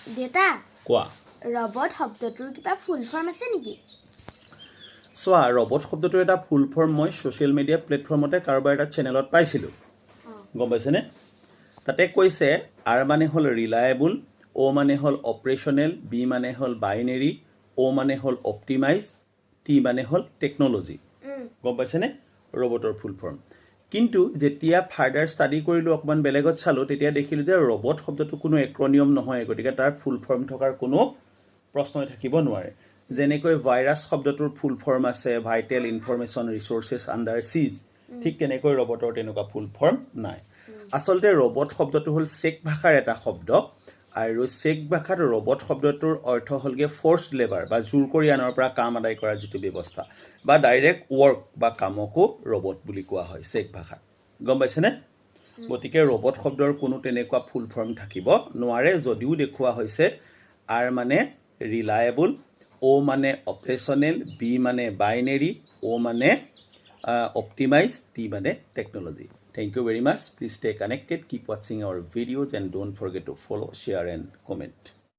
দেউতা কোৱা ৰবট শব্দটোৰ কিবা ফুল ফৰ্ম আছে নেকি চোৱা ৰবট শব্দটোৰ এটা ফুল ফৰ্ম মই ছ'চিয়েল মিডিয়া প্লেটফৰ্মতে কাৰোবাৰ এটা চেনেলত পাইছিলোঁ গম পাইছেনে তাতে কৈছে আৰ মানে হ'ল ৰিলায়েবল অ' মানে হ'ল অপাৰেশ্যনেল বি মানে হ'ল বাইনেৰী অ' মানে হ'ল অপটিমাইজ টি মানে হ'ল টেকন'লজি গম পাইছেনে ৰবটৰ ফুল ফৰ্ম কিন্তু যেতিয়া ফাৰ্ডাৰ ষ্টাডি কৰিলোঁ অকণমান বেলেগত চালোঁ তেতিয়া দেখিলোঁ যে ৰবট শব্দটো কোনো এক্ৰনিয়ম নহয় গতিকে তাৰ ফুল ফৰ্ম থকাৰ কোনো প্ৰশ্নই থাকিব নোৱাৰে যেনেকৈ ভাইৰাছ শব্দটোৰ ফুল ফৰ্ম আছে ভাইটেল ইনফৰমেশ্যন ৰিচোৰ্চেছ আণ্ডাৰ চিজ ঠিক তেনেকৈ ৰবটৰ তেনেকুৱা ফুল ফৰ্ম নাই আচলতে ৰবট শব্দটো হ'ল চেক ভাষাৰ এটা শব্দ আৰু চেক ভাষাত ৰবট শব্দটোৰ অৰ্থ হ'লগৈ ফ'ৰ্চ লেবাৰ বা জোৰ কৰি আনৰ পৰা কাম আদায় কৰাৰ যিটো ব্যৱস্থা বা ডাইৰেক্ট ৱৰ্ক বা কামকো ৰবট বুলি কোৱা হয় চেক ভাষাত গম পাইছেনে গতিকে ৰবট শব্দৰ কোনো তেনেকুৱা ফুল ফৰ্ম থাকিব নোৱাৰে যদিও দেখুওৱা হৈছে আৰ মানে ৰিলায়েবল অ' মানে অপাৰেশ্যনেল বি মানে বাইনেৰী অ' মানে অপটিমাইজ টি মানে technology Thank you very much. Please stay connected. Keep watching our videos and don't forget to follow, share and comment.